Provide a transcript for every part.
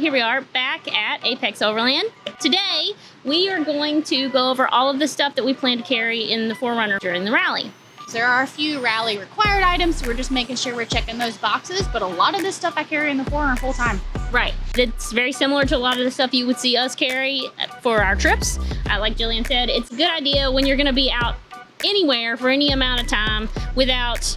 here we are back at Apex Overland. Today, we are going to go over all of the stuff that we plan to carry in the 4Runner during the rally. There are a few rally required items, so we're just making sure we're checking those boxes, but a lot of this stuff I carry in the 4Runner full time. Right. It's very similar to a lot of the stuff you would see us carry for our trips. Like Jillian said, it's a good idea when you're going to be out anywhere for any amount of time without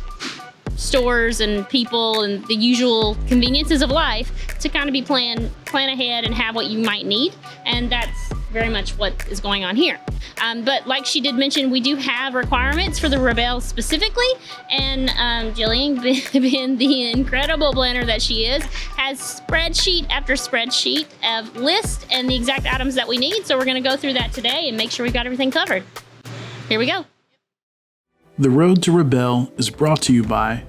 stores and people and the usual conveniences of life to kind of be plan ahead and have what you might need. And that's very much what is going on here. But like she did mention, we do have requirements for the Rebelle specifically, and Jillian, being the incredible planner that she is, has spreadsheet after spreadsheet of lists and the exact items that we need. So we're going to go through that today and make sure we've got everything covered. Here we go. The Road to Rebelle is brought to you by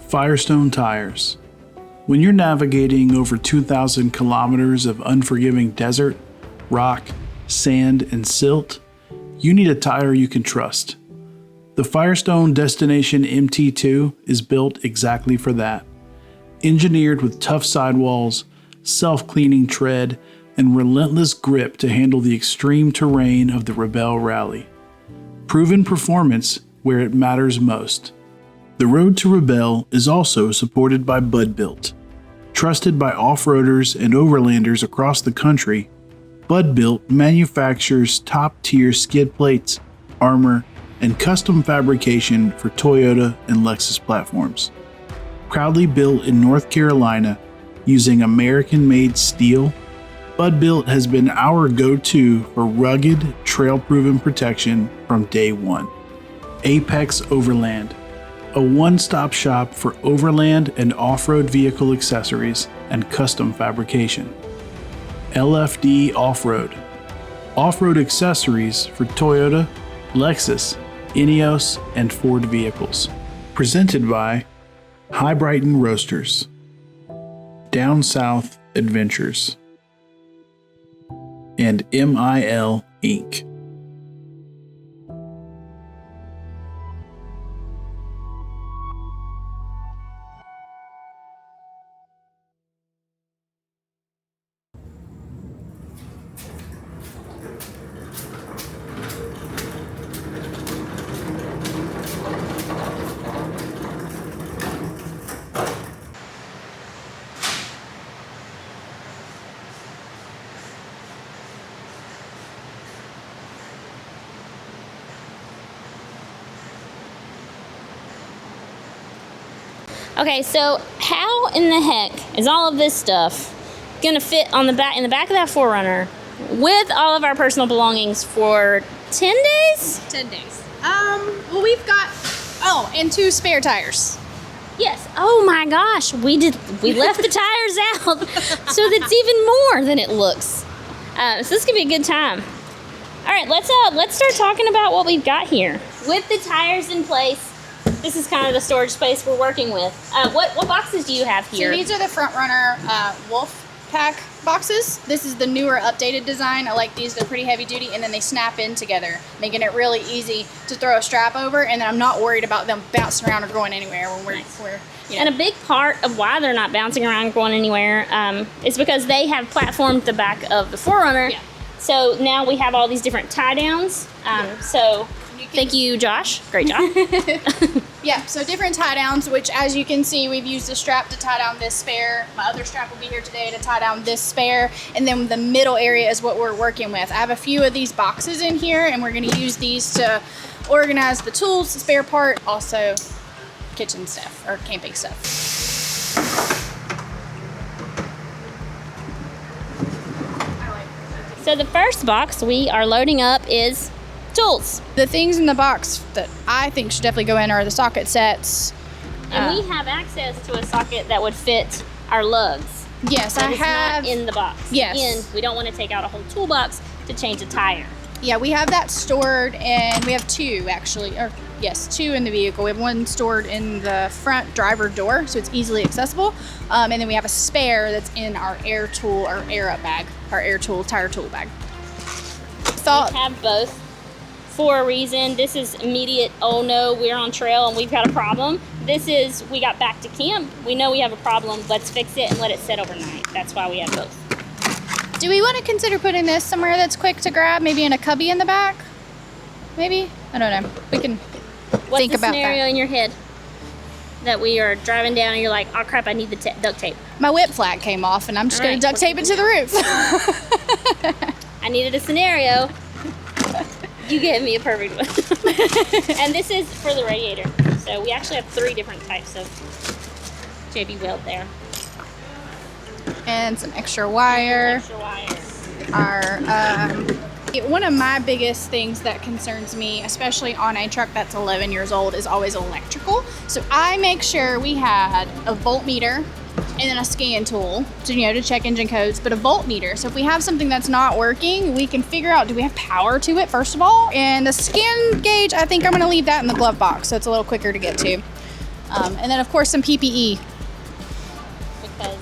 Firestone Tires. When you're navigating over 2,000 kilometers of unforgiving desert, rock, sand, and silt, you need a tire you can trust. The Firestone Destination MT2 is built exactly for that. Engineered with tough sidewalls, self-cleaning tread, and relentless grip to handle the extreme terrain of the Rebelle Rally. Proven performance where it matters most. The Road to Rebelle is also supported by Built. Trusted by off-roaders and overlanders across the country, Built manufactures top-tier skid plates, armor, and custom fabrication for Toyota and Lexus platforms. Proudly built in North Carolina using American-made steel, Built has been our go-to for rugged, trail-proven protection from day one. Apex Overland, a one-stop shop for overland and off-road vehicle accessories and custom fabrication. LFD Off-Road, off-road accessories for Toyota, Lexus, Ineos, and Ford vehicles. Presented by High Brighton Roasters, Down South Adventures, and MIL Inc. Okay, so how in the heck is all of this stuff gonna fit on in the back of that 4Runner with all of our personal belongings for 10 days? 10 days. Well, we've got, and 2 spare tires. Yes. Oh my gosh, we left the tires out, so that's even more than it looks. So this could be a good time. All right, let's start talking about what we've got here. With the tires in place, this is kind of the storage space we're working with. What boxes do you have here? So these are the 4Runner Wolf Pack boxes. This is the newer updated design. I like these. They're pretty heavy duty, and then they snap in together, making it really easy to throw a strap over, and then I'm not worried about them bouncing around or going anywhere when we're you know. And a big part of why they're not bouncing around going anywhere is because they have platformed the back of the 4Runner. Yeah. So now we have all these different tie downs. So thank you, Josh. Great job. Yeah, so different tie downs, which as you can see, we've used a strap to tie down this spare. My other strap will be here today to tie down this spare. And then the middle area is what we're working with. I have a few of these boxes in here, and we're gonna use these to organize the tools, the spare part, also kitchen stuff or camping stuff. So the first box we are loading up is tools. The things in the box that I think should definitely go in are the socket sets. And we have access to a socket that would fit our lugs. Yes, That I is have. not in the box. Yes. We don't want to take out a whole toolbox to change a tire. Yeah, we have that stored, and we have 2 actually, or yes, 2 in the vehicle. We have 1 stored in the front driver door, so it's easily accessible. And then we have a spare that's in our air tool, our air up bag, our air tool, tire tool bag. We have both for a reason. This is immediate, oh no, we're on trail and we've got a problem. This is, we got back to camp, we know we have a problem, let's fix it and let it sit overnight. That's why we have both. Do we want to consider putting this somewhere that's quick to grab? Maybe in a cubby in the back? Maybe? I don't know. We can think about that. What's the scenario in your head that we are driving down and you're like, oh crap, I need the duct tape? My whip flag came off and I'm just going to duct tape it to the roof. I needed a scenario. You gave me a perfect one. And this is for the radiator. So we actually have 3 different types of JB weld there. And some extra wire. One of my biggest things that concerns me, especially on a truck that's 11 years old, is always electrical. So I make sure we had a voltmeter and then a scan tool to, to check engine codes, but a voltmeter. So if we have something that's not working, we can figure out, do we have power to it, first of all? And the scan gauge, I think I'm gonna leave that in the glove box, so it's a little quicker to get to. And then of course some PPE. Because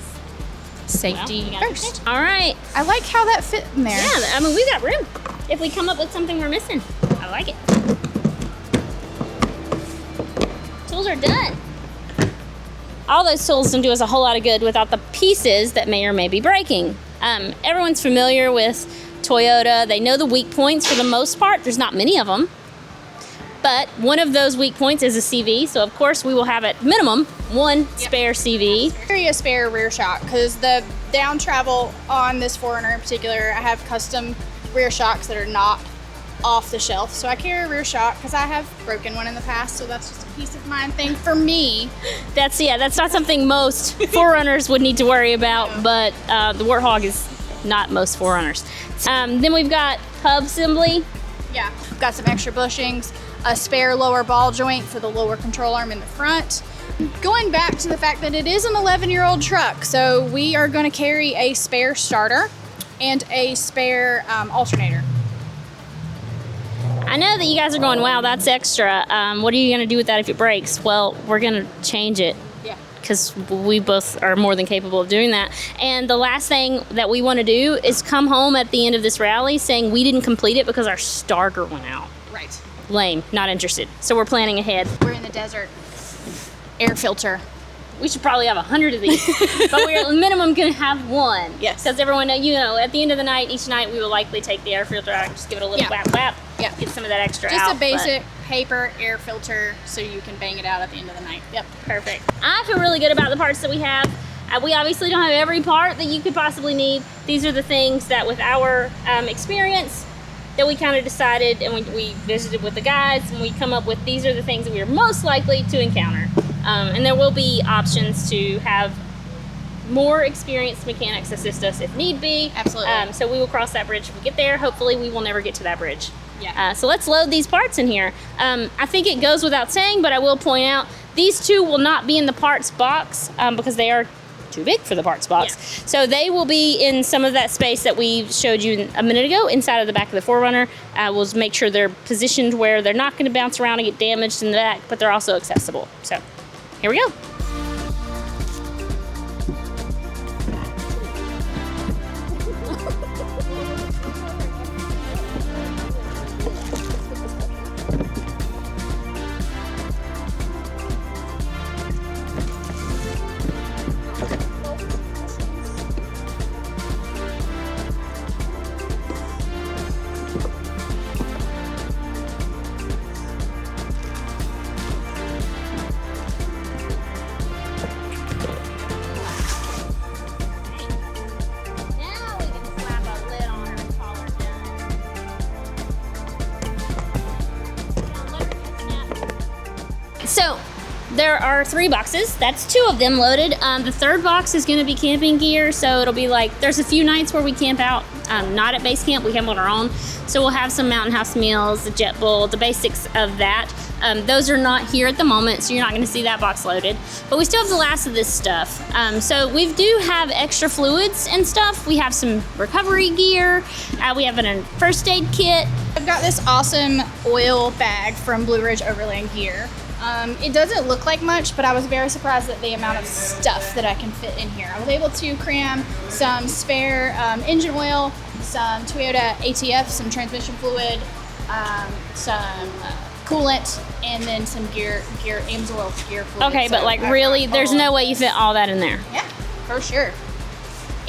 safety first. All right. I like how that fit in there. Yeah, I mean, we got room. If we come up with something we're missing, I like it. Tools are done. All those tools don't do us a whole lot of good without the pieces that may or may be breaking. Everyone's familiar with Toyota. They know the weak points for the most part. There's not many of them. But one of those weak points is a CV. So, of course, we will have at minimum 1 spare CV. Carry a spare rear shock because the down travel on this 4Runner in particular, I have custom rear shocks that are not off the shelf. So I carry a rear shock because I have broken one in the past. So that's just a peace of mind thing for me. That's not something most 4Runners would need to worry about. No. But the Warthog is not most 4Runners. Then we've got hub assembly. Yeah, we've got some extra bushings, a spare lower ball joint for the lower control arm in the front. Going back to the fact that it is an 11-year-old truck, so we are going to carry a spare starter and a spare alternator. I know that you guys are going, wow, that's extra. What are you going to do with that if it breaks? Well, we're going to change it. Yeah. Because we both are more than capable of doing that. And the last thing that we want to do is come home at the end of this rally saying we didn't complete it because our starter went out. Right. Lame, not interested. So we're planning ahead. We're in the desert. Air filter. We should probably have 100 of these, but we're at minimum going to have 1. Yes. Because everyone, at the end of the night, each night, we will likely take the air filter out and just give it a little whap whap. Yeah. Get some of that extra just out. Just a basic paper air filter so you can bang it out at the end of the night. Yep. Perfect. I feel really good about the parts that we have. We obviously don't have every part that you could possibly need. These are the things that with our experience that we kind of decided, and we visited with the guys, and we come up with these are the things that we are most likely to encounter. And there will be options to have more experienced mechanics assist us if need be. Absolutely. So we will cross that bridge if we get there. Hopefully we will never get to that bridge. Yeah. So let's load these parts in here. I think it goes without saying, but I will point out these 2 will not be in the parts box because they are too big for the parts box. Yeah. So they will be in some of that space that we showed you a minute ago inside of the back of the 4Runner. We'll make sure they're positioned where they're not going to bounce around and get damaged in the back, but they're also accessible. So here we go. So there are 3 boxes. That's 2 of them loaded. The 3rd box is going to be camping gear. So it'll be like, there's a few nights where we camp out, not at base camp. We camp on our own. So we'll have some Mountain House meals, the jet bowl, the basics of that. Those are not here at the moment, so you're not going to see that box loaded. But we still have the last of this stuff. So we do have extra fluids and stuff. We have some recovery gear. We have a first aid kit. I've got this awesome oil bag from Blue Ridge Overland Gear. It doesn't look like much, but I was very surprised at the amount of stuff that I can fit in here. I was able to cram some spare engine oil, some Toyota ATF, some transmission fluid, some coolant, and then some gear AMSOIL gear fluid. Okay, but like really, there's no way you fit all that in there. Yeah, for sure.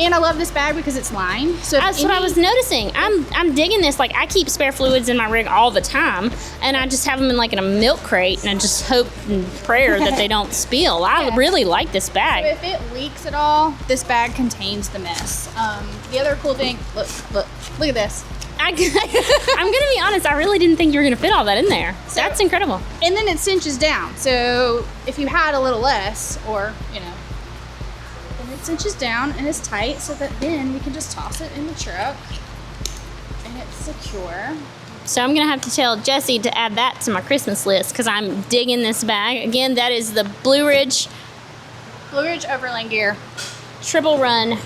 And I love this bag because it's lined. So that's what I was noticing. I'm digging this. Like, I keep spare fluids in my rig all the time, and I just have them in like in a milk crate, and I just hope and prayer that they don't spill. I really like this bag. So if it leaks at all, this bag contains the mess. The other cool thing, look at this. I'm gonna be honest, I really didn't think you were gonna fit all that in there. So, that's incredible. And then it cinches down. So if you had a little less, or then it cinches down and it's tight, so that then we can just toss it in the truck and it's secure. So I'm gonna have to tell Jesse to add that to my Christmas list because I'm digging this bag. Again, that is the Blue Ridge Overland Gear. Triple Run.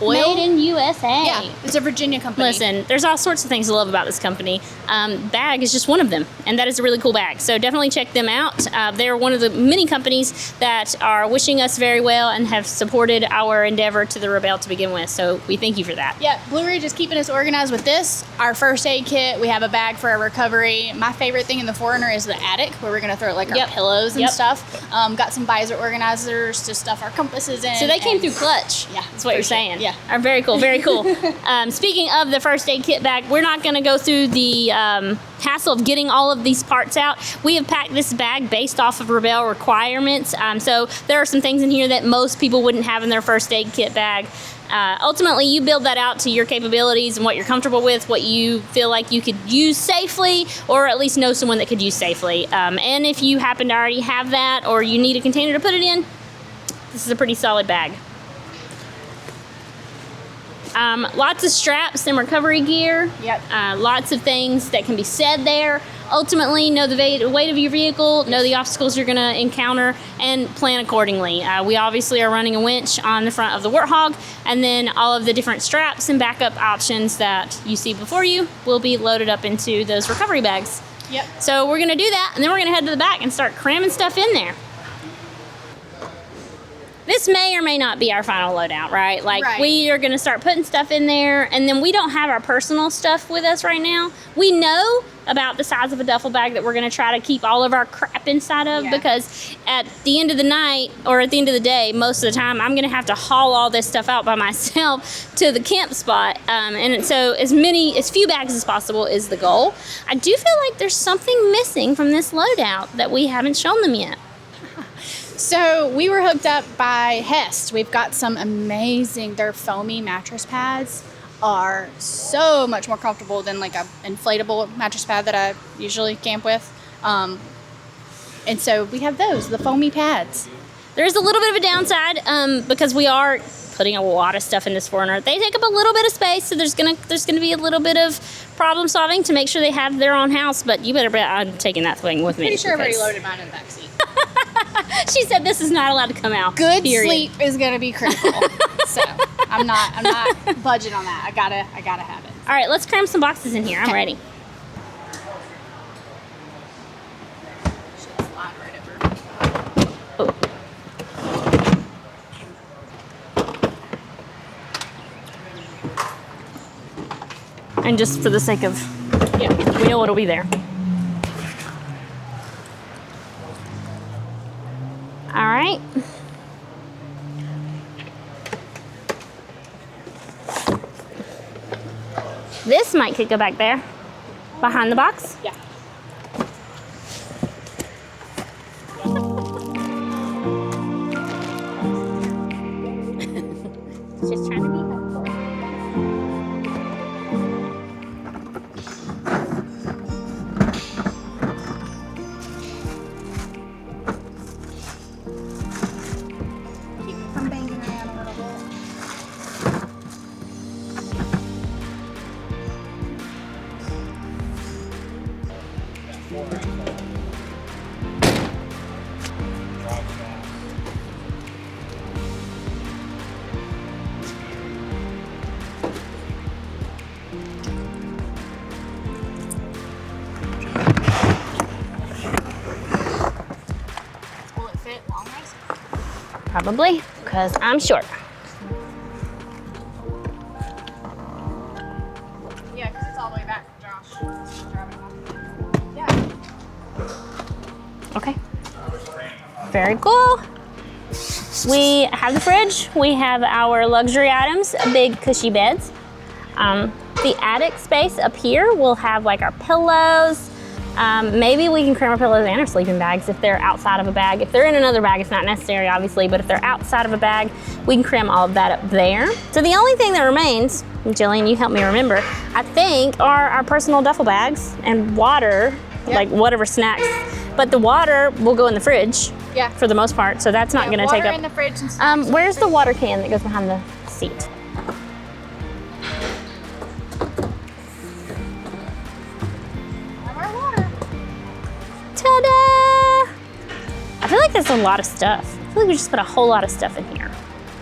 Made in USA. Yeah, it's a Virginia company. Listen, there's all sorts of things to love about this company. Bag is just one of them, and that is a really cool bag. So definitely check them out. They're one of the many companies that are wishing us very well and have supported our endeavor to the Rebelle to begin with. So we thank you for that. Yeah, Blue Ridge is keeping us organized with this. Our first aid kit, we have a bag for our recovery. My favorite thing in the 4Runner is the attic, where we're going to throw like our pillows and stuff. Got some visor organizers to stuff our compasses in. So they came through clutch. Yeah, that's what you're saying. Yeah. Very cool, very cool. Speaking of the first aid kit bag, we're not going to go through the hassle of getting all of these parts out. We have packed this bag based off of Rebelle requirements. So there are some things in here that most people wouldn't have in their first aid kit bag. Ultimately, you build that out to your capabilities and what you're comfortable with, what you feel like you could use safely, or at least know someone that could use safely. And if you happen to already have that, or you need a container to put it in, this is a pretty solid bag. Lots of straps and recovery gear. Yep. Lots of things that can be said there. Ultimately, know the weight of your vehicle, know the obstacles you're going to encounter, and plan accordingly. We obviously are running a winch on the front of the Warthog, and then all of the different straps and backup options that you see before you will be loaded up into those recovery bags. Yep. So we're going to do that, and then we're going to head to the back and start cramming stuff in there. This may or may not be our final loadout, right? We are going to start putting stuff in there, and then we don't have our personal stuff with us right now. We know about the size of a duffel bag that we're going to try to keep all of our crap inside of, because at the end of the night, or at the end of the day, most of the time, I'm going to have to haul all this stuff out by myself to the camp spot. And so as few bags as possible is the goal. I do feel like there's something missing from this loadout that we haven't shown them yet. So we were hooked up by Hest. We've got some amazing, their foamy mattress pads are so much more comfortable than like a inflatable mattress pad that I usually camp with. And so we have those, the foamy pads. There's a little bit of a downside because we are putting a lot of stuff in this 4Runner. They take up a little bit of space, so there's gonna be a little bit of problem solving to make sure they have their own house, but you better bet I'm taking that thing with me. Pretty sure I've already loaded mine in the backseat. She said this is not allowed to come out. Good sleep is gonna be critical. So I'm not budging on that. I gotta have it. All right, let's cram some boxes in here. I'm ready. Should slide right over. And just for the sake of, we know it'll be there. All right. This might could go back there, behind the box. Yeah. Just trying to be helpful. I'm banging around a little bit. Will it fit long ways? Probably, because I'm short. Yeah, because it's all the way back, Josh. Driving along. Yeah. Okay. Very cool. We have the fridge, we have our luxury items, big cushy beds. The attic space up here will have like our pillows. Maybe we can cram our pillows and our sleeping bags if they're outside of a bag. If they're in another bag, it's not necessary, obviously, but if they're outside of a bag, we can cram all of that up there. So the only thing that remains, Jillian, you help me remember, I think, are our personal duffel bags and water, like whatever snacks. But the water will go in the fridge for the most part, so that's not gonna take up. Water in the fridge and snacks where's the water can that goes behind the seat? Ta-da! I feel like there's a lot of stuff. I feel like we just put a whole lot of stuff in here.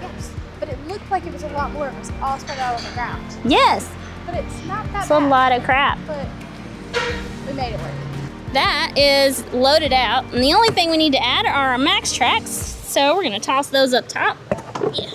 Yes, but it looked like it was a lot more. It was all spread out on the ground. Yes. But it's not that It's bad. a lot of crap. But we made it work. That is loaded out. And the only thing we need to add are our max tracks. So we're gonna toss those up top. Yeah.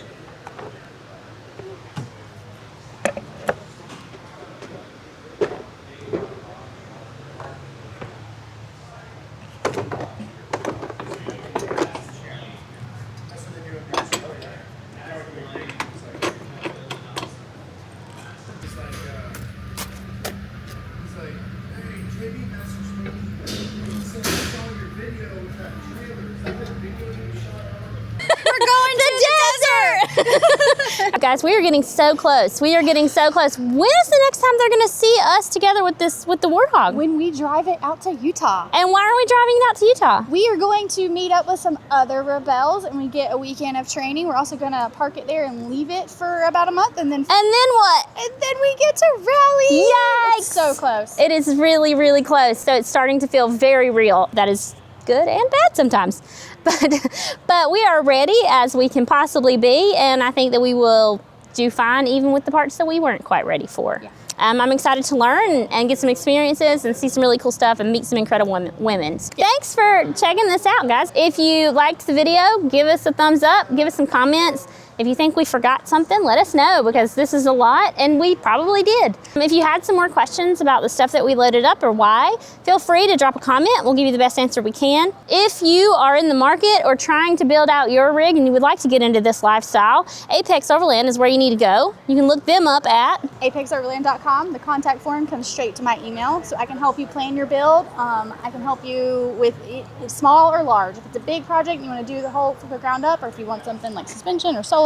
Guys, we are getting so close. We are getting so close. When is the next time they're gonna see us together with the Warthog? When we drive it out to Utah. And why are we driving it out to Utah? We are going to meet up with some other Rebels and we get a weekend of training. We're also gonna park it there and leave it for about a month and then what? And then we get to rally. Yikes! It's so close. It is really, really close. So it's starting to feel very real. That is good and bad sometimes. But we are ready as we can possibly be, and I think that we will do fine even with the parts that we weren't quite ready for. Yeah. I'm excited to learn and get some experiences and see some really cool stuff and meet some incredible women. Yeah. Thanks for checking this out, guys. If you liked the video, give us a thumbs up, give us some comments. If you think we forgot something, let us know, because this is a lot and we probably did. If you had some more questions about the stuff that we loaded up or why, feel free to drop a comment. We'll give you the best answer we can. If you are in the market or trying to build out your rig and you would like to get into this lifestyle, Apex Overland is where you need to go. You can look them up at apexoverland.com. The contact form comes straight to my email, so I can help you plan your build. I can help you with it, small or large. If it's a big project, you want to do the whole from the ground up, or if you want something like suspension or solar,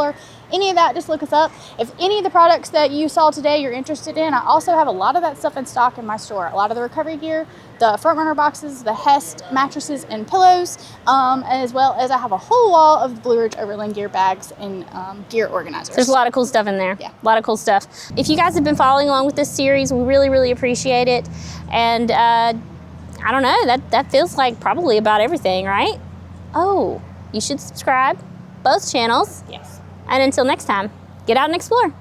any of that, just look us up. If any of the products that you saw today you're interested in, I also have a lot of that stuff in stock in my store. A lot of the recovery gear, the 4Runner boxes, the Hest mattresses and pillows, as well as I have a whole wall of Blue Ridge Overland gear bags and gear organizers. There's a lot of cool stuff in there. Yeah. A lot of cool stuff. If you guys have been following along with this series, we really, really appreciate it. And I don't know, that feels like probably about everything, right? Oh, you should subscribe, both channels. Yes. And until next time, get out and explore.